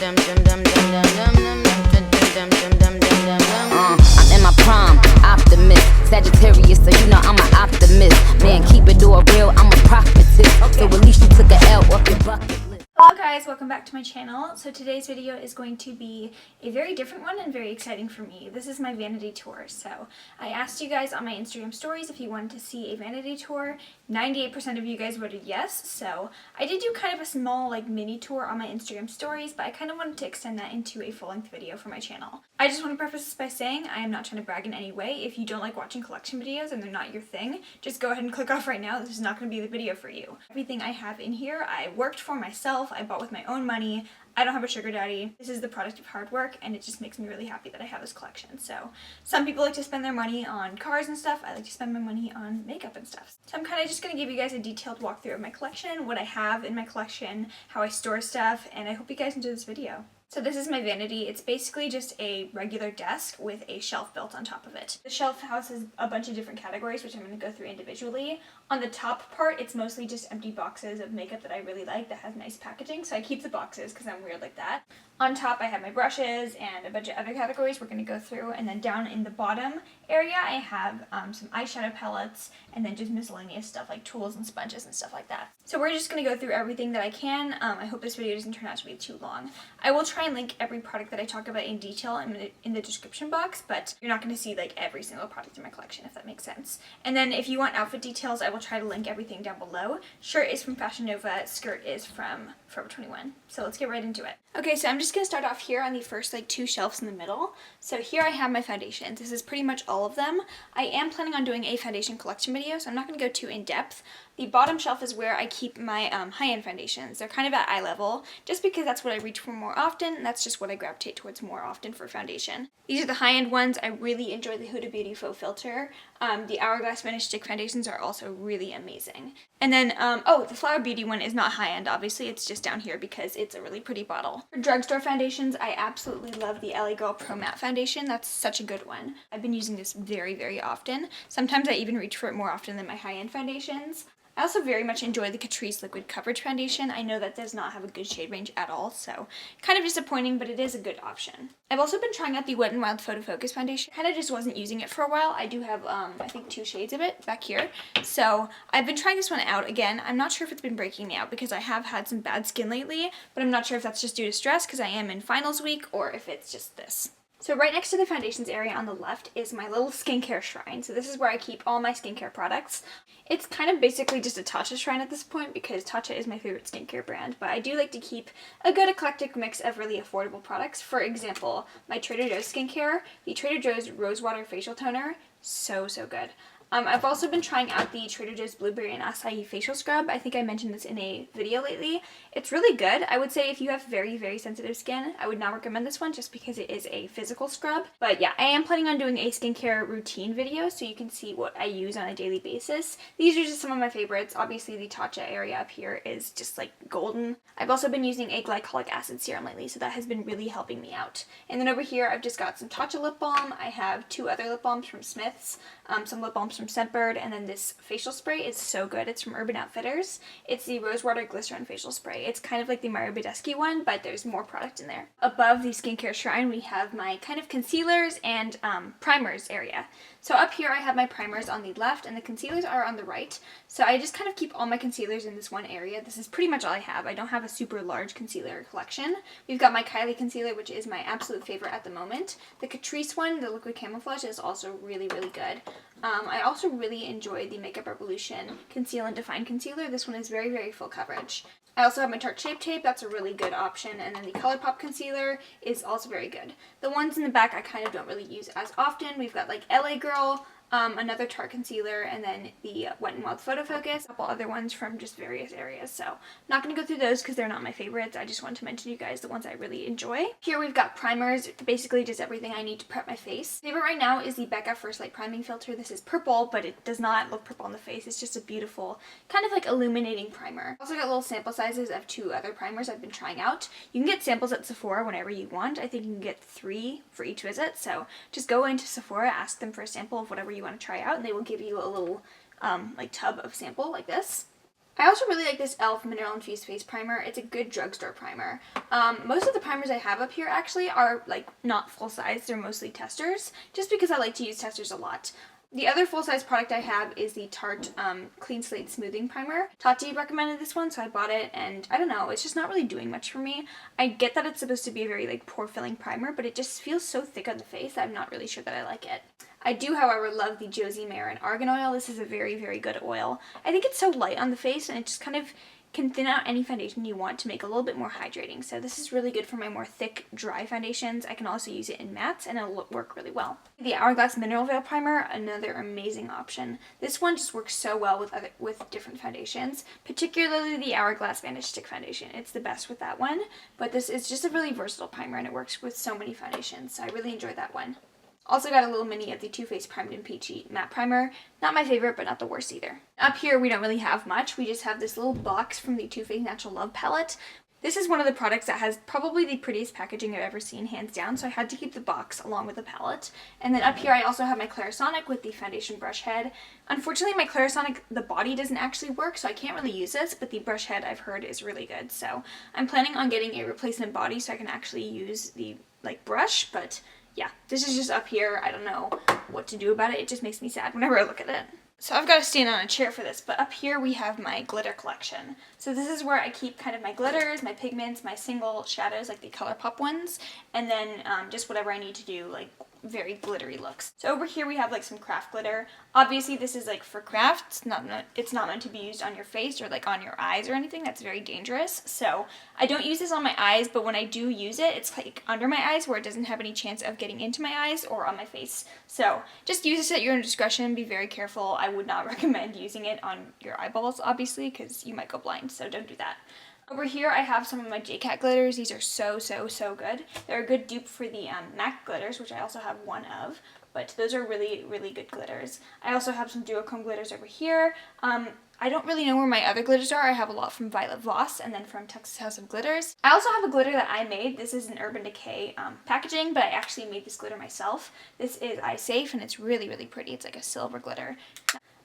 I'm in my prime, optimist, Sagittarius, so you know I'm an optimist. Man, keep it all real, I'm a prophetess. So at least you took an L off your bucket list. Hello guys, welcome back to my channel. So today's video is going to be a very different one and very exciting for me. This is my vanity tour. So I asked you guys on my Instagram stories if you wanted to see a vanity tour. 98% of you guys voted yes. So I did do kind of a small mini tour on my Instagram stories, but I kind of wanted to extend that into a full-length video for my channel. I just want to preface this by saying I am not trying to brag in any way. If you don't like watching collection videos and they're not your thing, just go ahead and click off right now. This is not going to be the video for you. Everything I have in here I worked for myself. I bought with my own money. I don't have a sugar daddy. This is the product of hard work, and it just makes me really happy that I have this collection. So some people like to spend their money on cars and stuff. I like to spend my money on makeup and stuff. So I'm kind of just going to give you guys a detailed walkthrough of my collection, what I have in my collection, how I store stuff, and I hope you guys enjoy this video. So this is my vanity. It's basically just a regular desk with a shelf built on top of it. The shelf houses a bunch of different categories, which I'm going to go through individually. On the top part, it's mostly just empty boxes of makeup that I really like that has nice packaging, so I keep the boxes because I'm weird like that. On top, I have my brushes and a bunch of other categories we're going to go through, and then down in the bottom area, I have some eyeshadow palettes and then just miscellaneous stuff like tools and sponges and stuff like that. So we're just going to go through everything that I can. I hope this video doesn't turn out to be too long. I will try and link every product that I talk about in detail in the description box, but you're not going to see every single product in my collection, if that makes sense. And then if you want outfit details, I will try to link everything down below. Shirt is from Fashion Nova, skirt is from Forever 21. So let's get right into it. Okay, so I'm just going to start off here on the first two shelves in the middle. So here I have my foundations. This is pretty much all of them. I am planning on doing a foundation collection video, so I'm not going to go too in depth. The bottom shelf is where I keep my high-end foundations. They're kind of at eye level, just because that's what I reach for more often, and that's just what I gravitate towards more often for foundation. These are the high-end ones. I really enjoy the Huda Beauty Faux Filter. The Hourglass Finish Stick foundations are also really amazing. And then, the Flower Beauty one is not high-end, obviously. It's just down here because it's a really pretty bottle. For drugstore foundations, I absolutely love the LA Girl Pro Matte Foundation. That's such a good one. I've been using this very, very often. Sometimes I even reach for it more often than my high-end foundations. I also very much enjoy the Catrice Liquid Coverage Foundation. I know that does not have a good shade range at all, so kind of disappointing, but it is a good option. I've also been trying out the Wet n Wild Photo Focus Foundation. Kind of just wasn't using it for a while. I do have, I think 2 shades of it back here. So I've been trying this one out again. I'm not sure if it's been breaking me out because I have had some bad skin lately, but I'm not sure if that's just due to stress because I am in finals week or if it's just this. So right next to the foundations area on the left is my little skincare shrine. So this is where I keep all my skincare products. It's kind of basically just a Tarte shrine at this point because Tarte is my favorite skincare brand, but I do like to keep a good eclectic mix of really affordable products. For example, my Trader Joe's skincare, the Trader Joe's Rosewater Facial Toner, so good. I've also been trying out the Trader Joe's Blueberry and Acai Facial Scrub. I think I mentioned this in a video lately. It's really good. I would say if you have very, very sensitive skin, I would not recommend this one just because it is a physical scrub. But yeah, I am planning on doing a skincare routine video so you can see what I use on a daily basis. These are just some of my favorites. Obviously, the Tarte area up here is just golden. I've also been using a glycolic acid serum lately, so that has been really helping me out. And then over here, I've just got some Tatcha lip balm. I have 2 other lip balms from Smith's, some lip balms from Scentbird, and then this facial spray is so good. It's from Urban Outfitters. It's the Rosewater Glycerin Facial Spray. It's kind of like the Mario Badescu one, but there's more product in there. Above the skincare shrine, we have my kind of concealers and primers area. So up here, I have my primers on the left, and the concealers are on the right. So I just kind of keep all my concealers in this one area. This is pretty much all I have. I don't have a super large concealer collection. We've got my Kylie concealer, which is my absolute favorite at the moment. The Catrice one, the Liquid Camouflage, is also really, really good. I also really enjoy the Makeup Revolution Conceal and Define Concealer. This one is very, very full coverage. I also have my Tarte Shape Tape. That's a really good option. And then the ColourPop Concealer is also very good. The ones in the back I kind of don't really use as often. We've got LA Girl, another Tarte concealer, and then the Wet n Wild Photo Focus, a couple other ones from just various areas. So not going to go through those because they're not my favorites. I just wanted to mention to you guys the ones I really enjoy. Here we've got primers, basically just everything I need to prep my face. Favorite right now is the Becca First Light Priming Filter. This is purple, but it does not look purple on the face. It's just a beautiful kind of illuminating primer. Also got little sample sizes of 2 other primers I've been trying out. You can get samples at Sephora whenever you want. I think you can get 3 for each visit. So just go into Sephora, ask them for a sample of whatever you want to try out, and they will give you a little tub of sample like this. I also really like this e.l.f. Mineral Infused Face Primer. It's a good drugstore primer. Most of the primers I have up here actually are like not full size. They're mostly testers, just because I like to use testers a lot. The other full-size product I have is the Tarte Clean Slate Smoothing Primer. Tati recommended this one, so I bought it, and I don't know, it's just not really doing much for me. I get that it's supposed to be a very like pore-filling primer, but it just feels so thick on the face, I'm not really sure that I like it. I do, however, love the Josie Maran Argan Oil. This is a very, very good oil. I think it's so light on the face, and it just kind of can thin out any foundation you want to make a little bit more hydrating. So this is really good for my more thick, dry foundations. I can also use it in mattes, and it'll work really well. The Hourglass Mineral Veil Primer, another amazing option. This one just works so well with different foundations, particularly the Hourglass Vanish Stick Foundation. It's the best with that one, but this is just a really versatile primer, and it works with so many foundations, so I really enjoy that one. Also got a little mini of the Too Faced Primed and Peachy Matte Primer. Not my favorite, but not the worst either. Up here, we don't really have much. We just have this little box from the Too Faced Natural Love Palette. This is one of the products that has probably the prettiest packaging I've ever seen, hands down, so I had to keep the box along with the palette. And then up here, I also have my Clarisonic with the foundation brush head. Unfortunately, my Clarisonic, the body doesn't actually work, so I can't really use this, but the brush head I've heard is really good. So I'm planning on getting a replacement body so I can actually use the brush, but yeah, this is just up here. I don't know what to do about it. It just makes me sad whenever I look at it. So I've got to stand on a chair for this, but up here we have my glitter collection. So this is where I keep kind of my glitters, my pigments, my single shadows, like the ColourPop ones, and then just whatever I need to do, like very glittery looks. So over here we have like some craft glitter. Obviously this is like for crafts, it's not meant to be used on your face or like on your eyes or anything. That's very dangerous. So I don't use this on my eyes, but when I do use it, it's like under my eyes where it doesn't have any chance of getting into my eyes or on my face. So just use this at your own discretion. Be very careful. I would not recommend using it on your eyeballs, obviously, because you might go blind, so don't do that. Over here I have some of my JCat glitters. These are so good. They're a good dupe for the MAC glitters, which I also have one of, but those are really, really good glitters. I also have some duochrome glitters over here. I don't really know where my other glitters are. I have a lot from Violet Voss and then from Texas House of Glitters. I also have a glitter that I made. This is an Urban Decay packaging, but I actually made this glitter myself. This is Eye Safe, and it's really, really pretty. It's like a silver glitter.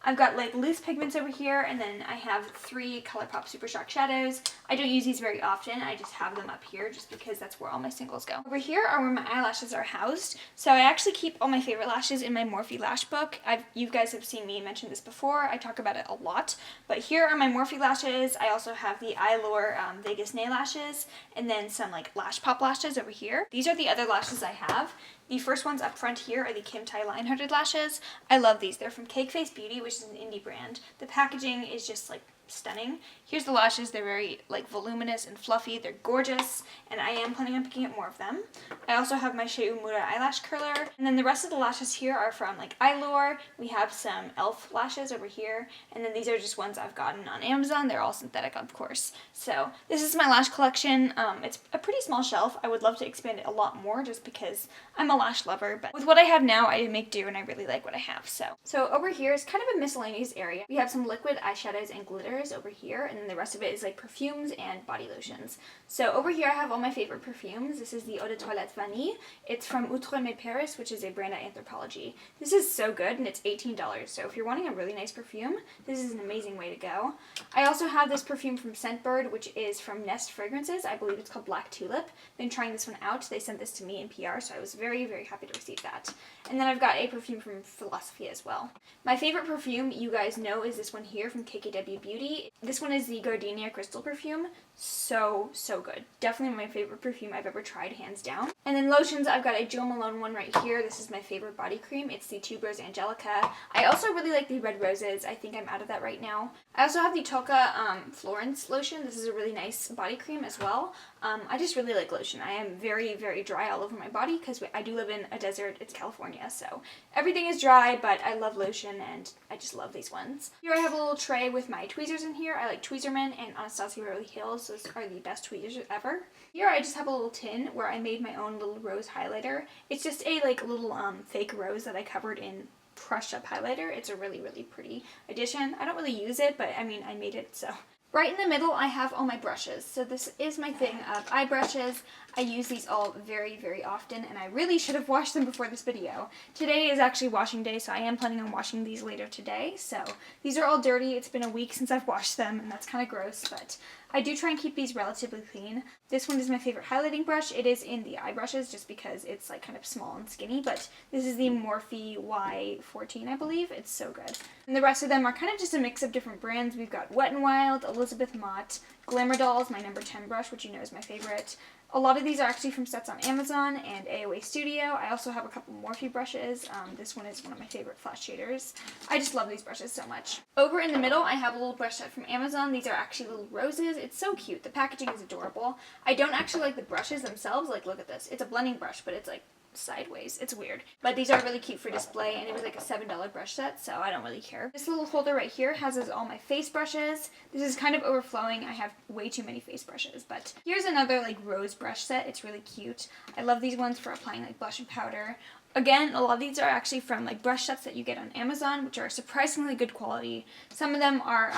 I've got like loose pigments over here, and then I have 3 ColourPop Super Shock shadows. I don't use these very often. I just have them up here just because that's where all my singles go. Over here are where my eyelashes are housed. So I actually keep all my favorite lashes in my Morphe lash book. You guys have seen me mention this before. I talk about it a lot. But here are my Morphe lashes. I also have the Eyelure Vegas nail lashes, and then some like Lash Pop lashes over here. These are the other lashes I have. The first ones up front here are the Kim Tai Line-Hearted lashes. I love these. They're from Cake Face Beauty, which is an indie brand. The packaging is just like stunning. Here's the lashes. They're very like voluminous and fluffy. They're gorgeous, and I am planning on picking up more of them. I also have my Shea Umura eyelash curler, and then the rest of the lashes here are from like Eyelure. We have some e.l.f. lashes over here, and then these are just ones I've gotten on Amazon. They're all synthetic, of course. So this is my lash collection. It's a pretty small shelf. I would love to expand it a lot more just because I'm a lash lover, but with what I have now, I make do, and I really like what I have. So over here is kind of a miscellaneous area. We have some liquid eyeshadows and glitters over here, and then the rest of it is like perfumes and body lotions. So over here I have all my favorite perfumes. This is the Eau de Toilette Vanille. It's from Outre-Mer Paris, which is a brand at Anthropologie. This is so good, and it's $18. So if you're wanting a really nice perfume, this is an amazing way to go. I also have this perfume from Scentbird, which is from Nest Fragrances. I believe it's called Black Tulip. Been trying this one out. They sent this to me in PR, so I was very, very happy to receive that. And then I've got a perfume from Philosophy as well. My favorite perfume, you guys know, is this one here from KKW Beauty. This one is the Gardenia Crystal perfume. So good. Definitely my favorite perfume I've ever tried, hands down. And then lotions, I've got a Jo Malone one right here. This is my favorite body cream. It's the Tuberose Angelica. I also really like the Red Roses. I think I'm out of that right now. I also have the Tocca Florence lotion. This is a really nice body cream as well. I just really like lotion. I am very, very dry all over my body because I do live in a desert. It's California, so everything is dry, but I love lotion, and I just love these ones. Here I have a little tray with my tweezers in here. I like Tweezerman and Anastasia Beverly Hills. Those are the best tweezers ever. Here I just have a little tin where I made my own little rose highlighter. It's just a like little fake rose that I covered in crushed up highlighter. It's a really, really pretty addition. I don't really use it, but I mean, I made it, so Right in the middle, I have all my brushes. So this is my thing of eye brushes. I use these all very, very often, and I really should have washed them before this video. Today is actually washing day, so I am planning on washing these later today. So these are all dirty. It's been a week since I've washed them, and that's kind of gross, but I do try and keep these relatively clean. This one is my favorite highlighting brush. It is in the eye brushes just because it's like kind of small and skinny, but this is the Morphe Y14, I believe. It's so good. And the rest of them are kind of just a mix of different brands. We've got Wet n Wild, Elizabeth Mott, Glamour Dolls, my number 10 brush, which you know is my favorite. A lot of these are actually from sets on Amazon and AOA Studio. I also have a couple Morphe brushes. This one is one of my favorite flash shaders. I just love these brushes so much. Over in the middle, I have a little brush set from Amazon. These are actually little roses. It's so cute. The packaging is adorable. I don't actually like the brushes themselves. Like, look at this. It's a blending brush, but it's like sideways. It's weird. But these are really cute for display, and it was like a $7 brush set, so I don't really care. This little holder right here has all my face brushes. This is kind of overflowing. I have way too many face brushes, but here's another like rose brush set. It's really cute. I love these ones for applying like blush and powder. Again, a lot of these are actually from like brush sets that you get on Amazon, which are surprisingly good quality. Some of them are,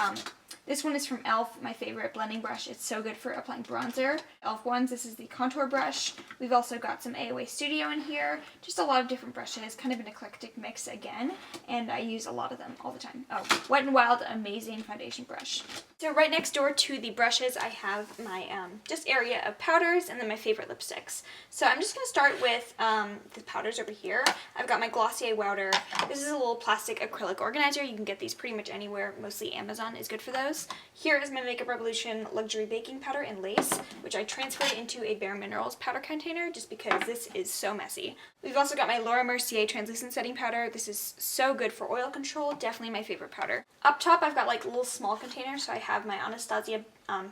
this one is from e.l.f., my favorite blending brush. It's so good for applying bronzer. e.l.f. ones, this is the contour brush. We've also got some AOA Studio in here. Just a lot of different brushes, kind of an eclectic mix again, and I use a lot of them all the time. Oh, Wet n Wild, amazing foundation brush. So right next door to the brushes, I have my just area of powders and then my favorite lipsticks. So I'm just going to start with the powders over here. I've got my Glossier Wowder. This is a little plastic acrylic organizer. You can get these pretty much anywhere. Mostly Amazon is good for those. Here is my Makeup Revolution Luxury Baking Powder in Lace, which I transferred into a Bare Minerals powder container just because this is so messy. We've also got my Laura Mercier Translucent Setting Powder. This is so good for oil control. Definitely my favorite powder. Up top, I've got like a little small container, so I have my Anastasia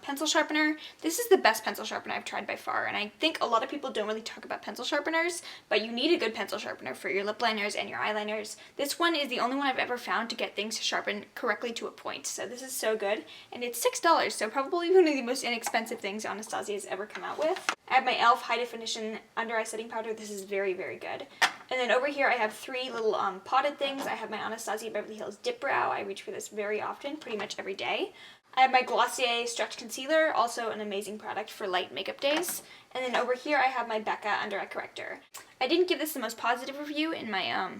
pencil sharpener. This is the best pencil sharpener I've tried by far, and I think a lot of people don't really talk about pencil sharpeners, but you need a good pencil sharpener for your lip liners and your eyeliners. This one is the only one I've ever found to get things sharpened correctly to a point, so this is so good, and it's $6, so probably one of the most inexpensive things Anastasia has ever come out with. I have my e.l.f. High Definition Under Eye Setting Powder. This is very, very good. And then over here I have three little potted things. I have my Anastasia Beverly Hills Dip Brow. I reach for this very often, pretty much every day. I have my Glossier Stretch Concealer, also an amazing product for light makeup days. And then over here I have my Becca Under Eye Corrector. I didn't give this the most positive review in my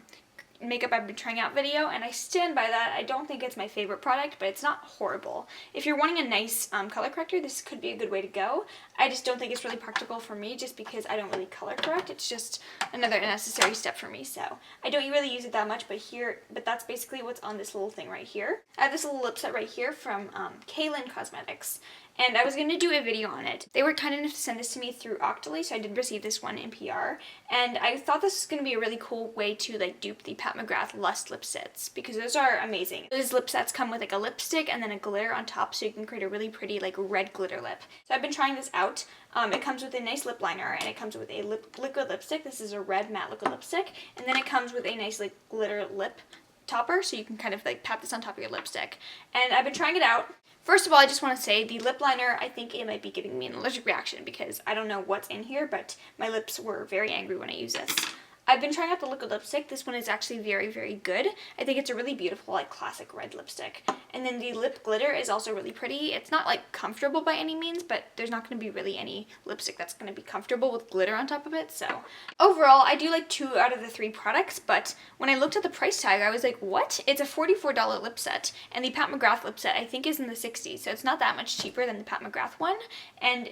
makeup I've been trying out video, and I stand by that. I don't think it's my favorite product, but it's not horrible. If you're wanting a nice color corrector, this could be a good way to go. I just don't think it's really practical for me just because I don't really color correct. It's just another necessary step for me, so I don't really use it that much, but that's basically what's on this little thing right here. I have this little lip set right here from Kaylin Cosmetics, and I was going to do a video on it. They were kind enough to send this to me through Octoly, so I did receive this one in PR, and I thought this was going to be a really cool way to like dupe the Pat McGrath Lust lip sets, because those are amazing. Those lip sets come with like a lipstick and then a glitter on top, so you can create a really pretty like red glitter lip. So I've been trying this out. It comes with a nice lip liner, and it comes with a liquid lipstick. This is a red matte liquid lipstick, and then it comes with a nice like glitter lip topper, so you can kind of like pat this on top of your lipstick. And I've been trying it out. First of all, I just want to say the lip liner, I think it might be giving me an allergic reaction because I don't know what's in here, but my lips were very angry when I used this. I've been trying out the liquid lipstick. This one is actually very, very good. I think it's a really beautiful, like, classic red lipstick. And then the lip glitter is also really pretty. It's not, like, comfortable by any means, but there's not going to be really any lipstick that's going to be comfortable with glitter on top of it. So overall, I do like 2 out of the 3 products, but when I looked at the price tag, I was like, what? It's a $44 lip set, and the Pat McGrath lip set I think is in the 60s, so it's not that much cheaper than the Pat McGrath one, and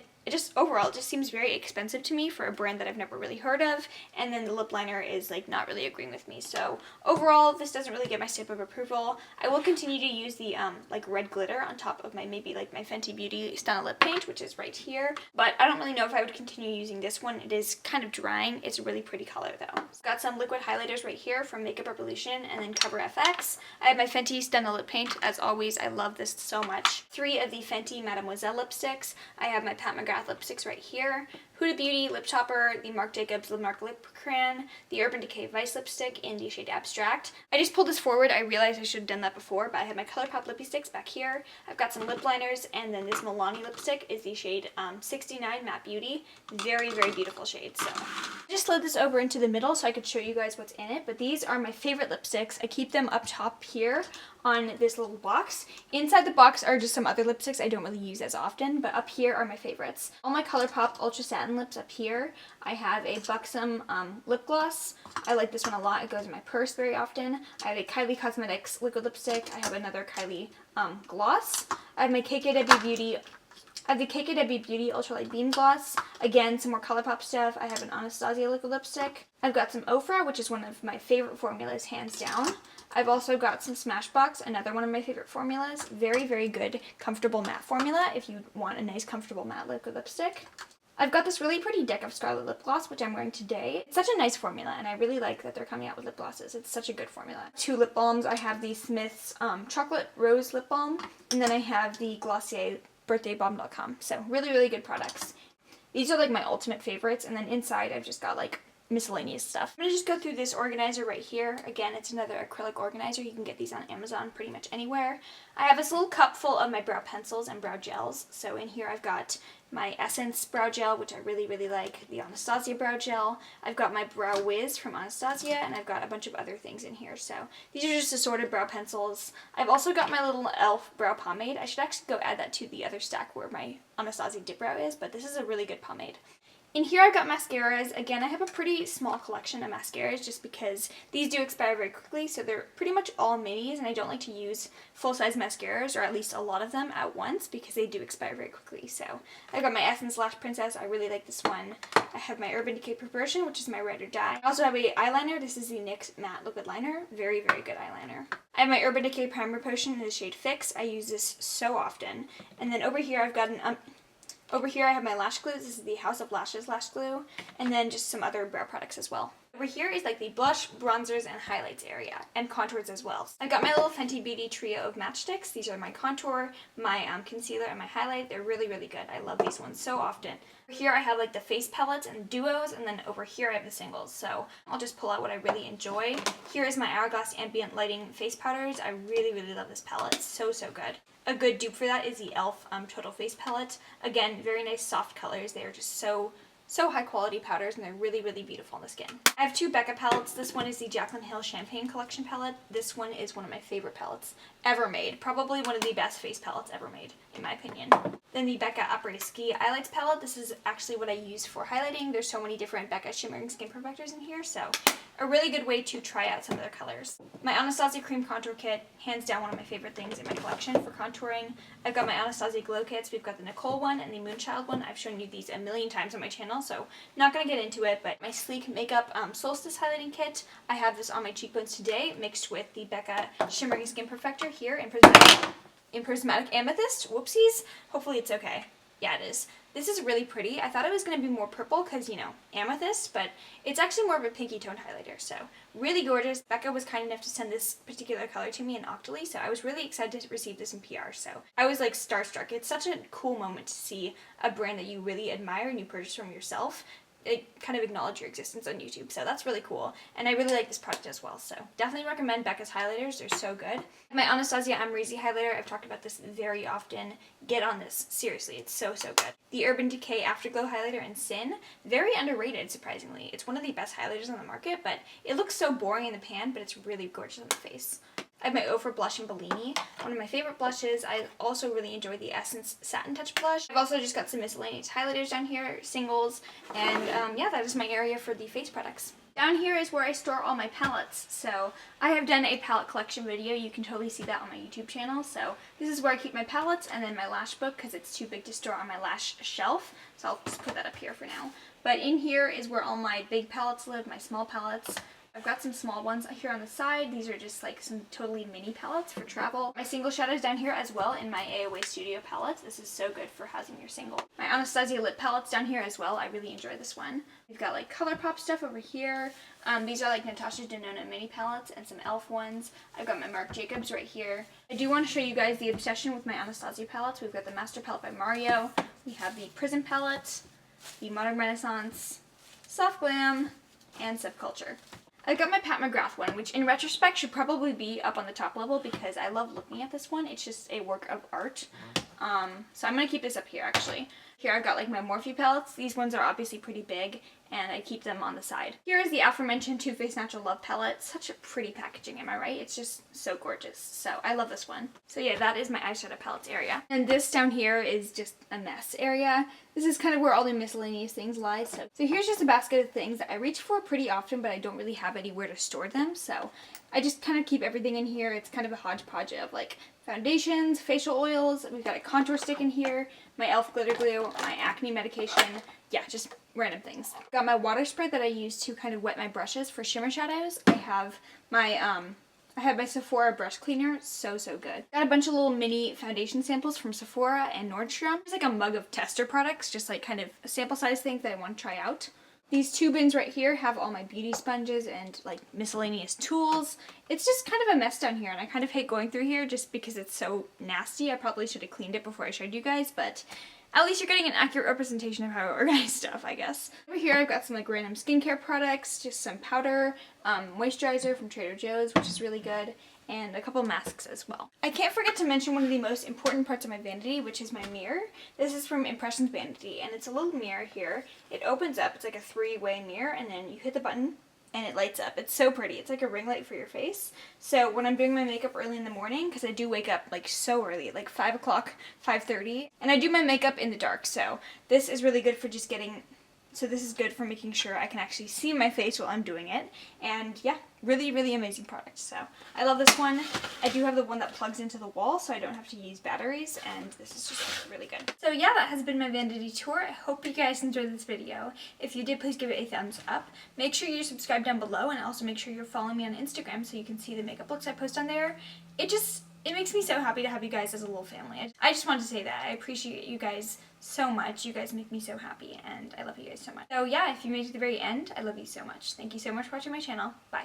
overall, it just seems very expensive to me for a brand that I've never really heard of, and then the lip liner is like not really agreeing with me. So overall, this doesn't really get my stamp of approval. I will continue to use the like red glitter on top of my maybe like my Fenty Beauty Stunna Lip Paint, which is right here, but I don't really know if I would continue using this one. It is kind of drying. It's a really pretty color though. Got some liquid highlighters right here from Makeup Revolution and then Cover FX. I have my Fenty Stunna Lip Paint. As always, I love this so much. 3 of the Fenty Mademoiselle lipsticks. I have my Pat McGrath lipsticks right here. Huda Beauty Lip Topper, the Marc Jacobs Marc Lip Crayon, the Urban Decay Vice Lipstick in the shade Abstract. I just pulled this forward. I realized I should have done that before, but I have my ColourPop lippy sticks back here. I've got some lip liners, and then this Milani lipstick is the shade 69 Matte Beauty. Very, very beautiful shade. So I just slid this over into the middle so I could show you guys what's in it, but these are my favorite lipsticks. I keep them up top here on this little box. Inside the box are just some other lipsticks I don't really use as often, but up here are my favorites. All my ColourPop Ultra Satin lips up here. I have a Buxom lip gloss. I like this one a lot. It goes in my purse very often. I have a Kylie Cosmetics liquid lipstick. I have another Kylie gloss. I have my KKW Beauty. I have the KKW Beauty Ultralight Beam Gloss. Again, some more ColourPop stuff. I have an Anastasia liquid lipstick. I've got some Ofra, which is one of my favorite formulas, hands down. I've also got some Smashbox, another one of my favorite formulas. Very, very good, comfortable matte formula if you want a nice, comfortable matte liquid lipstick. I've got this really pretty Deck of Scarlet lip gloss, which I'm wearing today. It's such a nice formula, and I really like that they're coming out with lip glosses. It's such a good formula. 2 lip balms. I have the Smith's Chocolate Rose Lip Balm, and then I have the Glossier birthdaybalm.com. So really, really good products. These are like my ultimate favorites, and then inside I've just got like miscellaneous stuff. I'm going to just go through this organizer right here. Again, it's another acrylic organizer. You can get these on Amazon pretty much anywhere. I have this little cup full of my brow pencils and brow gels. So in here I've got my Essence brow gel, which I really, really like, the Anastasia brow gel. I've got my Brow Wiz from Anastasia, and I've got a bunch of other things in here. So these are just assorted brow pencils. I've also got my little e.l.f. brow pomade. I should actually go add that to the other stack where my Anastasia dip brow is, but this is a really good pomade. In here I've got mascaras. Again, I have a pretty small collection of mascaras just because these do expire very quickly, so they're pretty much all minis, and I don't like to use full-size mascaras, or at least a lot of them at once, because they do expire very quickly. So I've got my Essence Lash Princess. I really like this one. I have my Urban Decay Perversion, which is my Ride or Die. I also have a eyeliner. This is the NYX Matte Liquid Liner. Very, very good eyeliner. I have my Urban Decay Primer Potion in the shade Fix. I use this so often. And then over here I've got an Over here I have my lash glue. This is the House of Lashes lash glue, and then just some other brow products as well. Over here is like the blush, bronzers, and highlights area, and contours as well. I've got my little Fenty Beauty trio of matchsticks. These are my contour, my concealer, and my highlight. They're really, really good. I love these ones so often. Over here I have like the face palettes and duos, and then over here I have the singles. So I'll just pull out what I really enjoy. Here is my Hourglass Ambient Lighting Face Powders. I really, really love this palette. It's so, so good. A good dupe for that is the e.l.f. Total Face Palette. Again, very nice soft colors. They are just so high quality powders, and they're really, really beautiful on the skin. I have 2 Becca palettes. This one is the Jaclyn Hill Champagne Collection palette. This one is one of my favorite palettes ever made. Probably one of the best face palettes ever made, in my opinion. Then the Becca Après Ski Highlights palette. This is actually what I use for highlighting. There's so many different Becca Shimmering Skin Perfectors in here, so a really good way to try out some of their colors. My Anastasia Cream Contour Kit, hands down one of my favorite things in my collection for contouring. I've got my Anastasia Glow Kits. We've got the Nicole one and the Moonchild one. I've shown you these a million times on my channel, so not going to get into it, but my Sleek Makeup Solstice Highlighting Kit. I have this on my cheekbones today, mixed with the Becca Shimmering Skin Perfector here in Prismatic Amethyst. Whoopsies. Hopefully it's okay. Yeah, it is. This is really pretty. I thought it was going to be more purple because, you know, amethyst, but it's actually more of a pinky tone highlighter, so really gorgeous. Becca was kind enough to send this particular color to me in Octoly, so I was really excited to receive this in PR, so I was like starstruck. It's such a cool moment to see a brand that you really admire and you purchase from yourself kind of acknowledge your existence on YouTube, so that's really cool, and I really like this product as well, so definitely recommend Becca's highlighters. They're so good. My Anastasia Amrezy highlighter, I've talked about this very often. Get on this, seriously, it's so, so good. The Urban Decay Afterglow highlighter in Sin, very underrated, surprisingly. It's one of the best highlighters on the market, but it looks so boring in the pan, but it's really gorgeous on the face. I have my Ofra Blush in Bellini, one of my favorite blushes. I also really enjoy the Essence Satin Touch blush. I've also just got some miscellaneous highlighters down here, singles, and yeah, that is my area for the face products. Down here is where I store all my palettes. So I have done a palette collection video. You can totally see that on my YouTube channel. So this is where I keep my palettes, and then my lash book because it's too big to store on my lash shelf. So I'll just put that up here for now. But in here is where all my big palettes live, my small palettes. I've got some small ones here on the side. These are just like some totally mini palettes for travel. My single shadows down here as well in my AOA Studio palette. This is so good for housing your single. My Anastasia lip palettes down here as well. I really enjoy this one. We've got like ColourPop stuff over here. These are like Natasha Denona mini palettes and some e.l.f. ones. I've got my Marc Jacobs right here. I do want to show you guys the obsession with my Anastasia palettes. We've got the Master Palette by Mario. We have the Prism palette. the Modern Renaissance, Soft Glam, and Subculture. I got my Pat McGrath one, which in retrospect should probably be up on the top level because I love looking at this one. It's just a work of art. So I'm going to keep this up here actually. Here I've got like my Morphe palettes. These ones are obviously pretty big and I keep them on the side. Here is the aforementioned Too Faced Natural Love palette. Such a pretty packaging, am I right? It's just so gorgeous. So I love this one. So yeah, that is my eyeshadow palettes area. And this down here is just a mess area. This is kind of where all the miscellaneous things lie. So here's just a basket of things that I reach for pretty often, but I don't really have anywhere to store them. So I just kind of keep everything in here. It's kind of a hodgepodge of like foundations, facial oils. We've got a contour stick in here, my e.l.f. glitter glue, my acne medication. Yeah, just random things. Got my water spread that I use to kind of wet my brushes for shimmer shadows. I have my Sephora brush cleaner, so good. Got a bunch of little mini foundation samples from Sephora and Nordstrom. There's like a mug of tester products, just like kind of sample size things that I want to try out. These two bins right here have all my beauty sponges and like miscellaneous tools. It's just kind of a mess down here and I kind of hate going through here just because it's so nasty. I probably should have cleaned it before I showed you guys, but at least you're getting an accurate representation of how I organize stuff, I guess. Over here I've got some like random skincare products, just some powder, moisturizer from Trader Joe's, which is really good, and a couple masks as well. I can't forget to mention one of the most important parts of my vanity, which is my mirror. This is from Impressions Vanity, and it's a little mirror here. It opens up, it's like a three-way mirror, and then you hit the button, and it lights up. It's so pretty. It's like a ring light for your face. So when I'm doing my makeup early in the morning, because I do wake up like so early, like 5 o'clock, 5:30, and I do my makeup in the dark, so this is really good for just getting... So this is good for making sure I can actually see my face while I'm doing it. And yeah, really amazing product. So I love this one. I do have the one that plugs into the wall so I don't have to use batteries, and this is just really good. So yeah, that has been my vanity tour. I hope you guys enjoyed this video. If you did, please give it a thumbs up. Make sure you subscribe down below, and also make sure you're following me on Instagram so you can see the makeup looks I post on there. It makes me so happy to have you guys as a little family. I just wanted to say that. I appreciate you guys so much. You guys make me so happy, and I love you guys so much. So yeah, if you made it to the very end, I love you so much. Thank you so much for watching my channel. Bye.